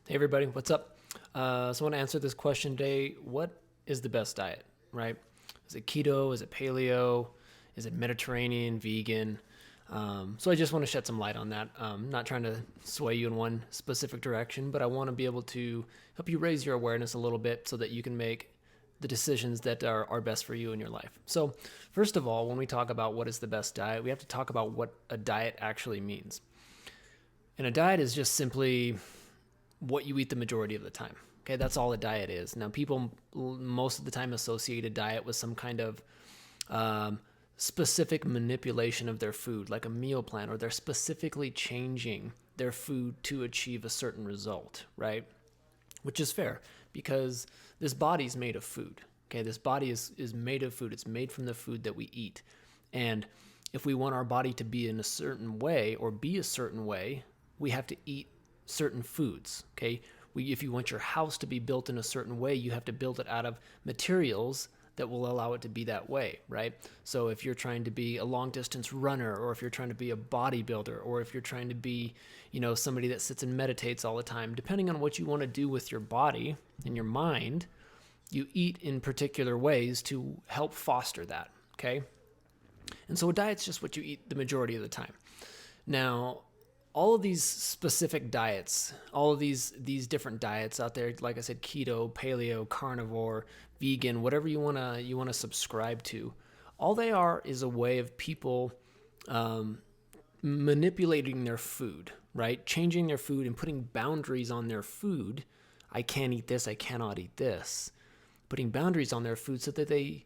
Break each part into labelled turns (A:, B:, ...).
A: Hey everybody, what's up? So I want to answer this question today. What is the best diet, right? Is it keto? Is it paleo? Is it Mediterranean, vegan? So I just want to shed some light on that. Not trying to sway you in one specific direction, but I want to be able to help you raise your awareness a little bit so that you can make the decisions that are best for you in your life. So first of all, when we talk about what is the best diet, we have to talk about what a diet actually means. And a diet is just simply what you eat the majority of the time. Okay, that's all a diet is. Now, people most of the time associate a diet with some kind of um, specific manipulation of their food, like a meal plan, or they're specifically changing their food to achieve a certain result, right? Which is fair because this body's made of food. Okay, this body is made of food. It's made from the food that we eat. And if we want our body to be in a certain way or be a certain way, we have to eat certain foods. Okay, if you want your house to be built in a certain way, you have to build it out of materials that will allow it to be that way, right? So if you're trying to be a long distance runner, or if you're trying to be a bodybuilder, or if you're trying to be, somebody that sits and meditates all the time, depending on what you want to do with your body and your mind, you eat in particular ways to help foster that, okay? And so a diet's just what you eat the majority of the time. Now, all of these specific diets, all of these different diets out there, like I said, keto, paleo, carnivore, vegan, whatever you wanna subscribe to, all they are is a way of people manipulating their food, right? Changing their food and putting boundaries on their food. I can't eat this. I cannot eat this. Putting boundaries on their food so that they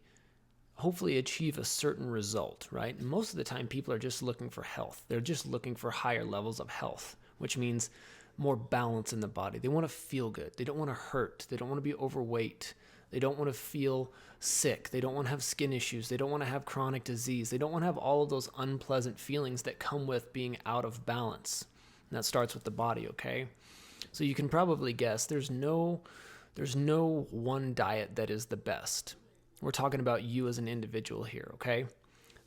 A: hopefully achieve a certain result, right? And most of the time, people are just looking for health. They're just looking for higher levels of health, which means more balance in the body. They want to feel good. They don't want to hurt. They don't want to be overweight. They don't want to feel sick. They don't want to have skin issues. They don't want to have chronic disease. They don't want to have all of those unpleasant feelings that come with being out of balance. And that starts with the body, okay? So you can probably guess there's no one diet that is the best. We're talking about you as an individual here, okay?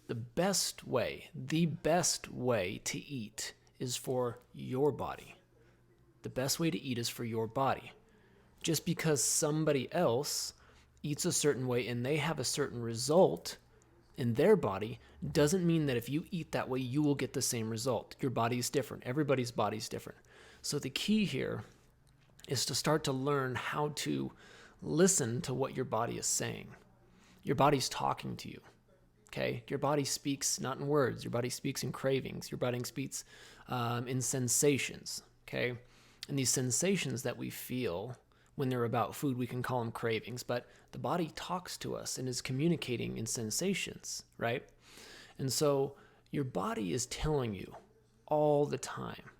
A: The best way to eat is for your body. The best way to eat is for your body. Just because somebody else eats a certain way and they have a certain result in their body doesn't mean that if you eat that way, you will get the same result. Your body is different. Everybody's body is different. So the key here is to start to learn how to listen to what your body is saying. Your body's talking to you, okay? Your body speaks not in words. Your body speaks in cravings. Your body speaks in sensations, okay? And these sensations that we feel when they're about food, we can call them cravings, but the body talks to us and is communicating in sensations, right? And so your body is telling you all the time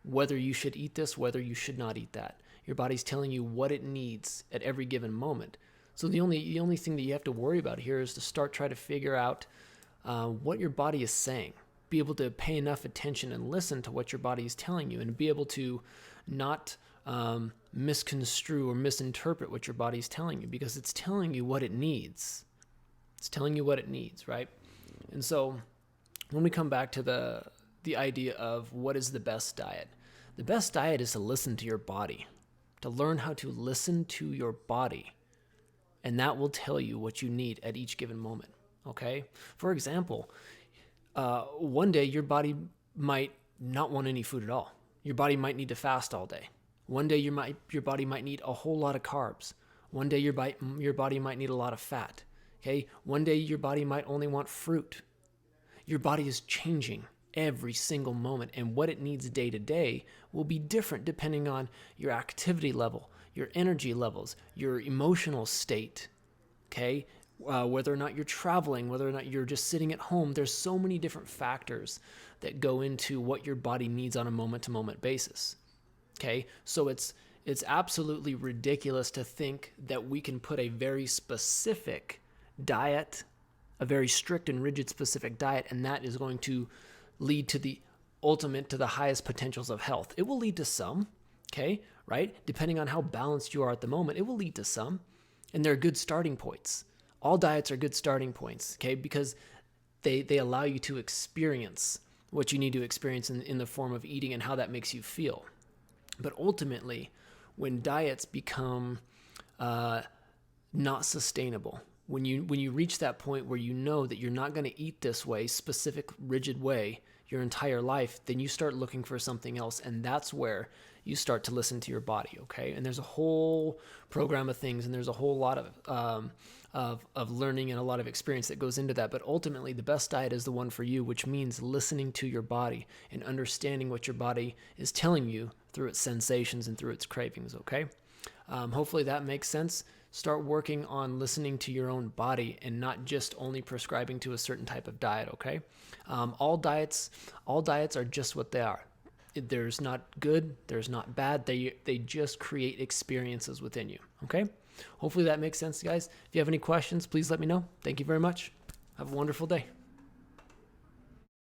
A: whether you should eat this, whether you should not eat that. Your body's telling you what it needs at every given moment. So the only thing that you have to worry about here is to try to figure out what your body is saying. Be able to pay enough attention and listen to what your body is telling you, and be able to not misconstrue or misinterpret what your body is telling you, because it's telling you what it needs. It's telling you what it needs, right? And so when we come back to the idea of what is the best diet is to listen to your body, to learn how to listen to your body. And that will tell you what you need at each given moment, okay? For example, one day your body might not want any food at all. Your body might need to fast all day. One day your body might need a whole lot of carbs. One day your body might need a lot of fat, okay? One day your body might only want fruit. Your body is changing every single moment, and what it needs day to day will be different depending on your activity level, your energy levels, your emotional state, okay? Whether or not you're traveling, whether or not you're just sitting at home, there's so many different factors that go into what your body needs on a moment-to-moment basis, okay? So it's absolutely ridiculous to think that we can put a very specific diet, a very strict and rigid specific diet, and that is going to lead to the highest potentials of health. It will lead to some, okay, right? Depending on how balanced you are at the moment, it will lead to some, and they're good starting points. All diets are good starting points, okay, because they allow you to experience what you need to experience in the form of eating and how that makes you feel. But ultimately, when diets become not sustainable, when you reach that point where you know that you're not going to eat this way, specific rigid way, your entire life, then you start looking for something else, and that's where you start to listen to your body. Okay, and there's a whole program of things, and there's a whole lot of learning and a lot of experience that goes into that. But ultimately, the best diet is the one for you, which means listening to your body and understanding what your body is telling you through its sensations and through its cravings. Okay, hopefully that makes sense. Start working on listening to your own body and not just only prescribing to a certain type of diet. Okay, all diets are just what they are. There's not good, there's not bad. They just create experiences within you. Okay, hopefully that makes sense, guys. If you have any questions, please let me know. Thank you very much. Have a wonderful day.